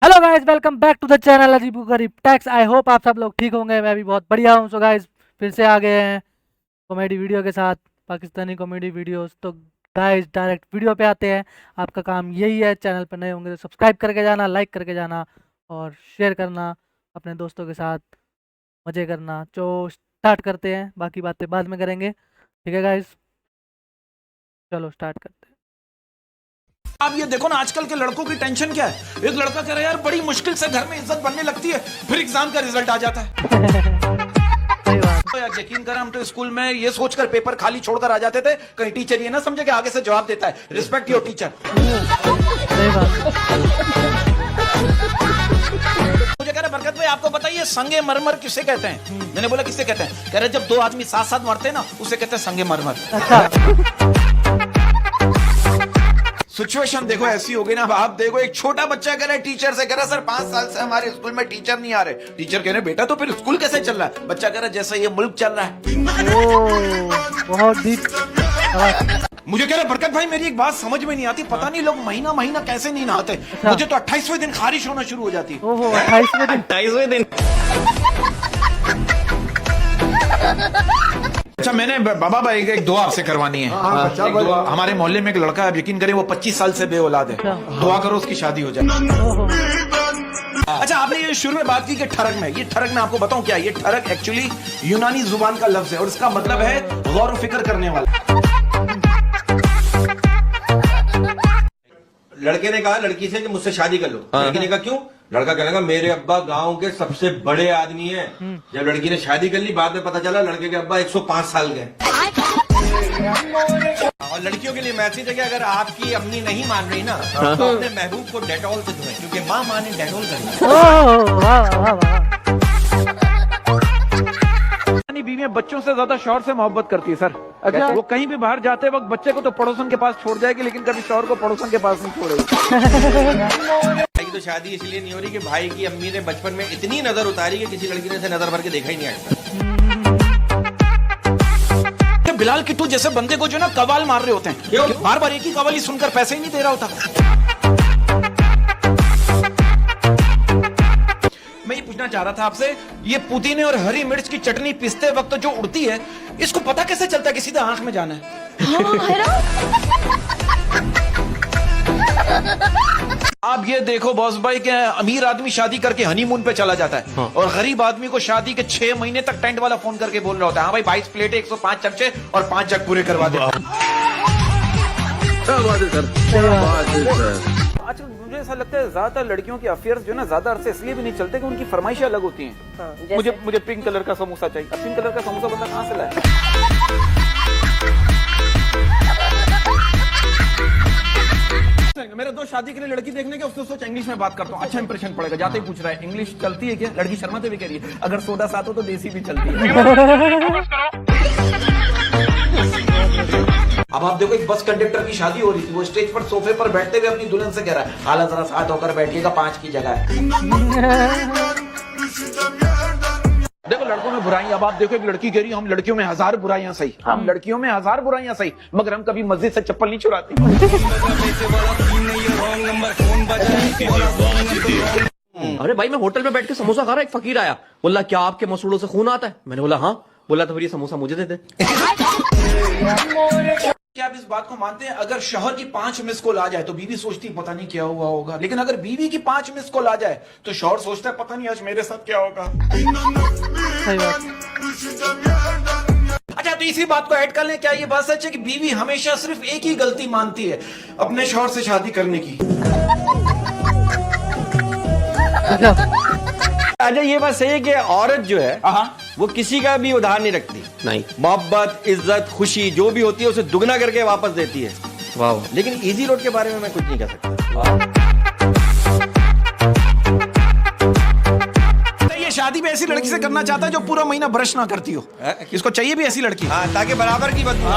Hello guys, welcome back to the channel अजीब गरीब tax. I hope आप सब लोग ठीक होंगे। मैं भी बहुत बढ़िया हूँ। सो गाइस, फिर से आ गए हैं कॉमेडी वीडियो के साथ, पाकिस्तानी कॉमेडी वीडियोस। तो गाइस, डायरेक्ट वीडियो पे आते हैं। आपका काम यही है, चैनल पर नए होंगे तो सब्सक्राइब करके जाना, लाइक करके जाना और शेयर करना अपने दोस्तों के साथ, मज़े करना। तो स्टार्ट करते हैं, बाकी बातें बाद में करेंगे। ठीक है गाइस, चलो स्टार्ट करते हैं। आप ये देखो ना, आजकल के लड़कों की टेंशन क्या है। एक लड़का कह रहा है यार बड़ी मुश्किल से घर में इज्जत बनने लगती है, फिर एग्जाम का रिजल्ट आ जाता है। सही बात। तो यार यकीन करें, हम तो स्कूल में ये सोचकर पेपर खाली छोड़कर आ जाते थे, कहीं टीचर ये ना समझे कि आगे से जवाब देता है। Respect your teacher. सही बात। मुझे कह रहे बरकत भाई, आपको बताइए संगे मरमर किसे कहते हैं? मैंने बोला किसे कहते हैं? कह रहे जब दो आदमी साथ साथ मरते हैं ना, उसे कहते हैं संगे मरमर। अच्छा। सिचुएशन देखो ऐसी हो गई ना। अब आप देखो, एक छोटा बच्चा कह रहा है टीचर से, कह रहा है सर 5 साल से हमारे स्कूल में टीचर नहीं आ रहे। टीचर कह रहे बेटा तो फिर स्कूल कैसे चल रहा है? बच्चा कह रहा है जैसा ये मुल्क चल रहा है। ओह, बहुत डीप। मुझे कह रहा बरकत भाई, मेरी एक बात समझ में नहीं आती, पता नहीं लोग महीना महीना कैसे नहीं नहाते। मुझे तो 28वें दिन खारिश होना शुरू हो जाती है। ओहो, 28वें दिन। 28वें दिन। अच्छा, मैंने बाबा भाई एक दुआ आपसे करवानी है। एक दुआ। हमारे मोहल्ले में एक लड़का है, यकीन करें वो 25 साल से बेऔलाद है। दुआ करो उसकी शादी हो जाए। ओहो। अच्छा, आपने ये शुरू में बात की कि ठरक में, ये ठरक मैं आपको बताऊं क्या। ये ठरक एक्चुअली यूनानी जुबान का लफ्ज है और इसका मतलब है गौर फिक्र करने वाला। लड़के ने कहा लड़की से कि मुझसे शादी कर लो। लड़की ने कहा क्यों? लड़का कहने लगा मेरे अब्बा गांव के सबसे बड़े आदमी हैं। जब लड़की ने शादी कर ली, बाद में पता चला लड़के के अब्बा 105 साल के। और लड़कियों के लिए मैसेज है कि अगर आपकी अम्मी नहीं मान रही ना, तो अपने महबूब को डेटॉल से धोएं, क्योंकि माँ माने डेटॉल करें। ओह, वाह वाह वाह। बीवियां बच्चों से ज्यादा शौहर से मोहब्बत करती है सर। अच्छा, वो कहीं भी बाहर जाते वक्त बच्चे को तो पड़ोसन के पास छोड़ जाएगी, लेकिन कभी शौहर को पड़ोसन के पास नहीं छोड़ेगी। भाई की तो शादी इसलिए नहीं हो रही कि भाई की अम्मी ने बचपन में इतनी नजर उतारी कि किसी लड़की ने इसे नजर भर के देखा ही नहीं आज तक। बिलाल किट्टू जैसे बंदे को जो ना कवाल मार रहे होते हैं, बार बार एक ही कवाल ही सुनकर पैसे ही नहीं दे रहा होता। मैं ये पूछना चाह रहा था आपसे, ये पुदीने और हरी मिर्च की चटनी पीसते वक्त जो उड़ती है, इसको पता कैसे चलता है कि सीधा आंख में जाना है? आप ये देखो बॉस भाई, कि अमीर आदमी शादी करके हनीमून पे चला जाता है और गरीब आदमी को शादी के 6 महीने तक टेंट वाला फोन करके बोल रहा होता है, हाँ भाई 22 प्लेटें, 105 चमचे और 5 जग पूरे करवा दे। आजकल मुझे ऐसा लगता है ज्यादातर लड़कियों के अफेयर्स जो ना ज्यादा अरसे इसलिए भी नहीं चलते कि उनकी फरमाइशें अलग होती हैं। मुझे पिंक कलर का समोसा चाहिए। अब पिंक कलर का समोसा बंदा कहाँ से लाए? मेरे दोस्त शादी के लिए लड़की देखने के, उससे सोच इंग्लिश में बात करता हूँ, अच्छा इंप्रेशन पड़ेगा। जाते ही पूछ रहा है इंग्लिश चलती है क्या? लड़की शर्माते भी कह रही है अगर सोडा साथ हो तो देसी भी चलती है। अब आप देखो, एक बस कंडक्टर की शादी हो रही थी, वो स्टेज पर सोफे पर बैठते हुए अपनी दुल्हन से कह रहा है हाला जरा साथ होकर बैठिएगा, 5 की जगह है। देखो लड़कों में बुराई। अब आप देखो, एक लड़की कह रही है हम लड़कियों में 1000 बुराइयां सही, हम लड़कियों में 1000 बुराइयां सही, मगर हम कभी मस्जिद से चप्पल नहीं चुराते। अरे भाई, मैं होटल में बैठ के समोसा खा रहा, एक फकीर आया, बोला क्या आपके मसूड़ों से खून आता है? मैंने बोला हाँ। बोला तो फिर ये समोसा मुझे दे दे। क्या आप इस बात को मानते हैं, अगर शौहर की 5 मिस कॉल आ जाए तो बीवी सोचती है पता नहीं क्या हुआ होगा, लेकिन अगर बीवी की 5 मिस कॉल आ जाए तो शौहर सोचता है पता नहीं आज मेरे साथ क्या होगा? सही बात। अच्छा, तो इसी बात को ऐड कर लें, क्या ये बात सच है कि बीवी हमेशा सिर्फ एक ही गलती मानती है अपने शौहर से शादी करने की? अच्छा, ये बात सही है कि औरत जो है वो किसी का भी उधार नहीं रखती। नहीं। मोहब्बत, इज्जत, खुशी जो भी होती है उसे दुगना करके वापस देती है। वाह। लेकिन इजी रोड के बारे में मैं कुछ नहीं कह सकता। ये शादी भी ऐसी लड़की से करना चाहता है जो पूरा महीना ब्रश ना करती हो। इसको चाहिए भी ऐसी लड़की। हाँ, ताकि बराबर की बदबू।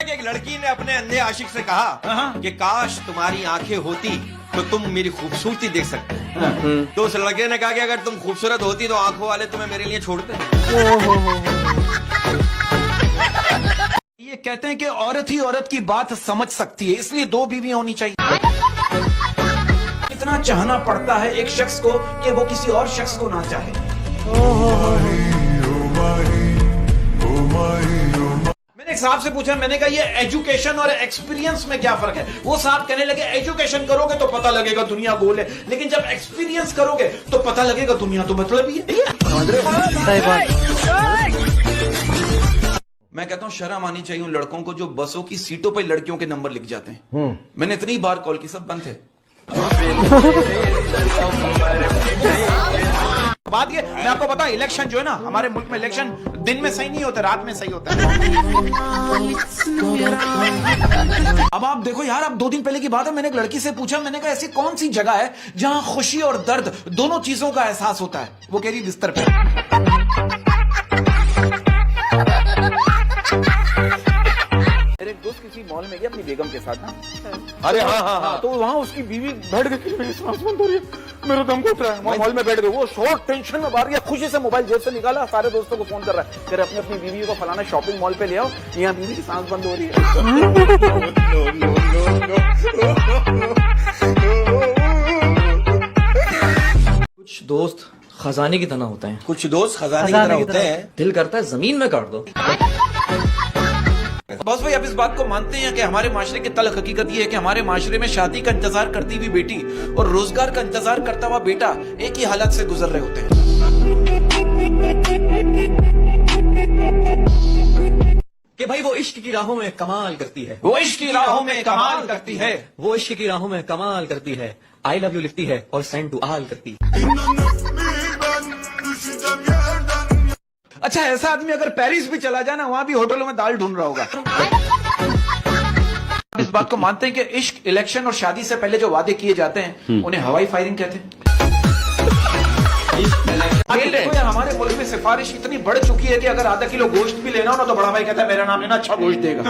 एक लड़की ने अपने अंधे आशिक से कहा कि काश तुम्हारी आंखें होती तो तुम मेरी खूबसूरती देख सकते। तो उस लड़के ने कहा कि अगर तुम खूबसूरत होती तो आंखों वाले तुम्हें मेरे लिए छोड़ते। ये कहते हैं कि औरत ही औरत की बात समझ सकती है, इसलिए 2 बीवियां होनी चाहिए। इतना चाहना पड़ता है एक शख्स को कि वो किसी और शख्स को ना चाहे। मैंने एक साहब से पूछा, मैंने कहा ये एजुकेशन और एक्सपीरियंस में क्या फर्क है? वो साहब कहने लगे एजुकेशन करोगे तो पता लगेगा दुनिया गोल है, लेकिन जब एक्सपीरियंस करोगे तो पता लगेगा दुनिया तो मतलब ही है। सही बात। मैं कहता हूँ शर्म आनी चाहिए उन लड़कों को जो बसों की सीटों पे लड़कियों के नंबर लिख जाते हैं। मैंने इतनी बार कॉल की, सब बंद थे। बात ये, मैं आपको बताऊं, इलेक्शन जो है ना हमारे मुल्क में, इलेक्शन दिन में सही नहीं होता, रात में सही होता है। अब आप देखो यार, अब 2 दिन पहले की बात है, मैंने एक लड़की से पूछा, मैंने कहा ऐसी कौन सी जगह है जहां खुशी और दर्द दोनों चीजों का एहसास होता है? वो कह रही बिस्तर पे। मेरे एक दोस्त किसी मॉल में गया अपनी बेगम के साथ ना, अरे हाँ, तो वहाँ उसकी बीवी बैठ गई, मेरी सांस बंद हो रही है, मेरा दम घुट रहा है। वहाँ मॉल में बैठ गए, वो शॉर्ट टेंशन में बाहर गया, खुशी से मोबाइल जेब से निकाला, सारे दोस्तों को फोन कर रहा है, फिर अपनी अपनी बीवी को फलाना शॉपिंग मॉल पे ले आओ, यहाँ बीवी की सांस बंद हो रही है। कुछ दोस्त खजाने की तरह होते हैं, कुछ दोस्त खजाने की तरह होते हैं। दिल करता है जमीन में काट दो। बॉस भाई, आप इस बात को मानते हैं कि हमारे माशरे की तल्ख हकीकत ये है कि हमारे माशरे में शादी का इंतजार करती हुई बेटी और रोजगार का इंतजार करता हुआ बेटा एक ही हालत से गुजर रहे होते हैं? कि भाई वो इश्क की राहों में कमाल करती है, वो इश्क की राहों में कमाल करती है, वो इश्क की राहों में कमाल करती है, आई लव यू लिखती है और सेंड टू आल करती है। अच्छा, ऐसा आदमी अगर पेरिस भी चला जाए ना, वहां भी होटलों में दाल ढूंढ रहा होगा। इस बात को मानते हैं कि इश्क, इलेक्शन और शादी से पहले जो वादे किए जाते हैं उन्हें हवाई फायरिंग कहते हैं। देखो यार, हमारे मुल्क में सिफारिश इतनी बढ़ चुकी है कि अगर आधा किलो गोश्त भी लेना हो ना तो बड़ा भाई कहता है मेरा नाम लेना, अच्छा गोश्त देगा।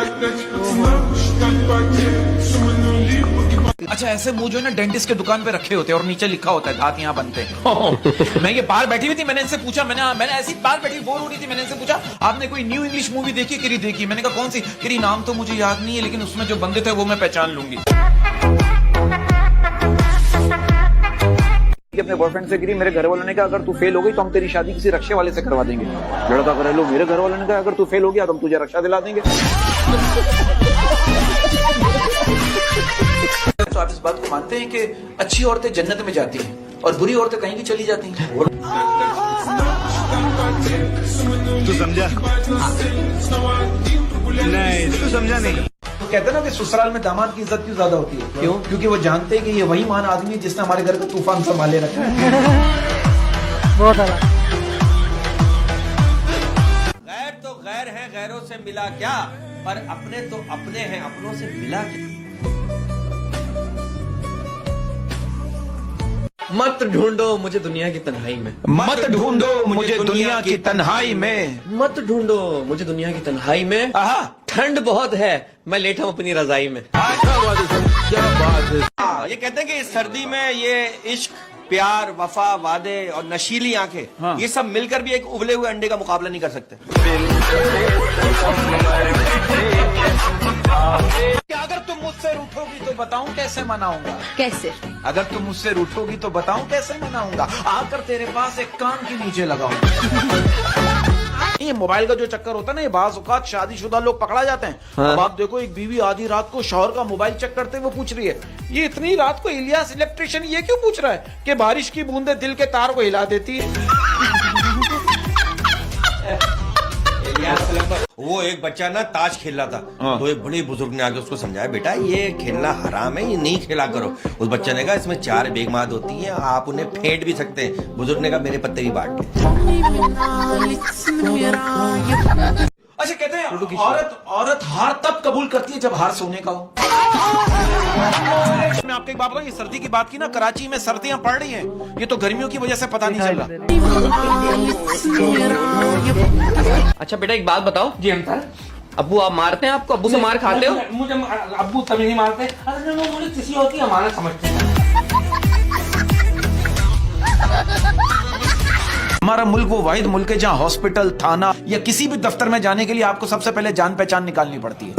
अच्छा, ऐसे मुंह जो है ना डेंटिस्ट के दुकान पे रखे होते हैं और नीचे लिखा होता है दांत यहाँ बनते हैं। मैं ये बाहर बैठी हुई थी, मैंने इनसे पूछा, मैंने ऐसी बाहर बैठी बोर हो रही थी, मैंने इनसे पूछा आपने कोई न्यू इंग्लिश मूवी देखी? किरी देखी। मैंने कहा कौन सी? किरी नाम तो मुझे याद नहीं है, लेकिन उसमें जो बंदे थे वो मैं पहचान लूंगी। अपने बॉयफ्रेंड से गिरी, मेरे घर वालों ने कहा अगर तू फेल हो गई तो हम तेरी शादी किसी रक्षे वाले से करवा देंगे। लड़का करे लो, मेरे घर वालों ने कहा अगर तू फेल हो गया तो हम तुझे रक्षा दिला देंगे। तो आप इस बात को मानते हैं कि अच्छी औरतें जन्नत में जाती हैं और बुरी औरतें कहीं भी चली जाती हैं? तू समझा? नहीं, तू समझा नहीं। तो कहते हैं ना कि ससुराल में दामाद की इज्जत क्यों ज्यादा होती है? क्यों? क्योंकि वो जानते हैं कि ये वही मान आदमी है जिसने हमारे घर का तूफान संभाले रखा है। बहुत अलग। गैर तो गैर है, गैरों से मिला क्या, पर अपने तो अपने हैं, अपनों से मिला क्या। मत ढूंढो मुझे दुनिया की तन्हाई में, मत ढूंढो मुझे दुनिया की तन्हाई में, मत ढूंढो मुझे दुनिया की तन्हाई में, ठंड बहुत है मैं लेटा हूं अपनी रजाई में। ये कहते हैं कि इस सर्दी में ये इश्क, प्यार, वफा, वादे और नशीली आंखें, ये सब मिलकर भी एक उबले हुए अंडे का मुकाबला नहीं कर सकते। अगर तुम मुझसे रूठोगी तो बताऊं कैसे मनाऊंगा? कैसे? अगर तुम मुझसे रूठोगी तो बताऊं कैसे मनाऊंगा? आकर तेरे पास एक कान के नीचे लगाऊंगा। ये मोबाइल का जो चक्कर होता है ना, ये बाज़ औक़ात शादीशुदा लोग पकड़ा जाते हैं। हाँ। अब आप देखो, एक बीवी आधी रात को शौहर का मोबाइल चेक करते हुए पूछ रही है, ये इतनी रात को इलियास इलेक्ट्रिशियन ये क्यों पूछ रहा है कि बारिश की बूंदें दिल के तार को हिला देती है। वो एक बच्चा ना ताश खेल रहा था, तो एक बड़े बुजुर्ग ने आके उसको समझाया, बेटा ये खेलना हराम है, ये नहीं खेला करो। उस बच्चे ने कहा इसमें 4 बेगमात होती हैं, आप उन्हें फेंट भी सकते हैं। बुजुर्ग ने कहा मेरे पत्ते भी बांट के। अच्छा, कहते हैं औरत हार तब कबूल करती है जब हार सोने का हो। मैं आपको एक बात बताऊं, ये सर्दी की बात की ना, कराची में सर्दियां पड़ रही हैं, ये तो गर्मियों की वजह से पता नहीं चल रहा। अच्छा बेटा एक बात बताओ जी, अंतर अब्बू आप मारते हैं? आपको अब्बू से मार खाते हो? मुझे अब्बू तभी नहीं मारते, मुझे किसी होती है हमारा समझते हैं। हमारा मुल्क वो वाहिद मुल्क है जहाँ हॉस्पिटल, थाना या किसी भी दफ्तर में जाने के लिए आपको सबसे पहले जान पहचान निकालनी पड़ती है।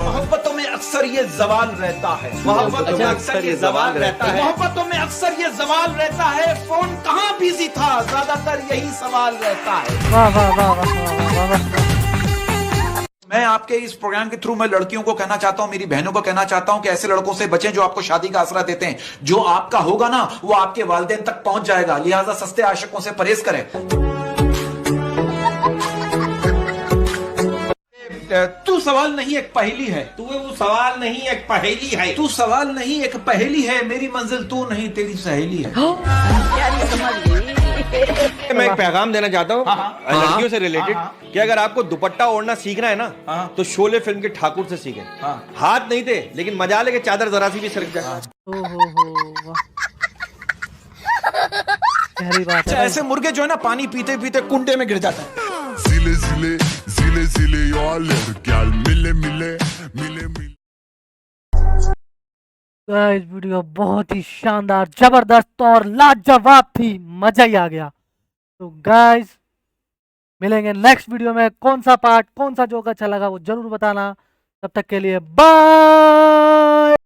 मोहब्बतों में अक्सर ये जवाल रहता है। मोहब्बतों में अक्सर ये जवाल रहता है। मोहब्बतों में अक्सर ये जवाल रहता है। फोन कहाँ बिजी था, ज्यादातर यही सवाल रहता है। वाह वाह वाह वाह वाह वाह वाह। मैं आपके इस प्रोग्राम के थ्रू मैं लड़कियों को कहना चाहता हूं, मेरी बहनों को कहना चाहता हूं कि ऐसे लड़कों से बचें जो आपको शादी का आसरा देते हैं। जो आपका होगा ना वो आपके वालिदैन तक पहुंच जाएगा, लिहाजा सस्ते आशिकों से परहेज करें। तू सवाल नहीं एक पहेली है। तू वो सवाल नहीं एक पहेली है। तू सवाल नहीं एक पहेली है, मेरी मंजिल तू नहीं तेरी सहेली है। मैं एक पैगाम देना चाहता हूँ लड़कियों से रिलेटेड कि अगर आपको दुपट्टा ओढ़ना सीखना है ना तो शोले फिल्म के ठाकुर से सीखें। हाथ नहीं थे लेकिन मजा लेके चादर जरा सी भी सरक जाए। वाह। गहरी बात है। ऐसे मुर्गे जो है ना पानी पीते पीते कुंडे में गिर जाता है। Zile zile, zile zile eu alerg, chiar mile mile, mile mile. Guys video बहुत ही शानदार, जबरदस्त और लाजवाब थी, मजा ही आ गया। तो गाइस मिलेंगे नेक्स्ट वीडियो में। कौन सा पार्ट, कौन सा जोक अच्छा लगा वो जरूर बताना। तब तक के लिए बाय।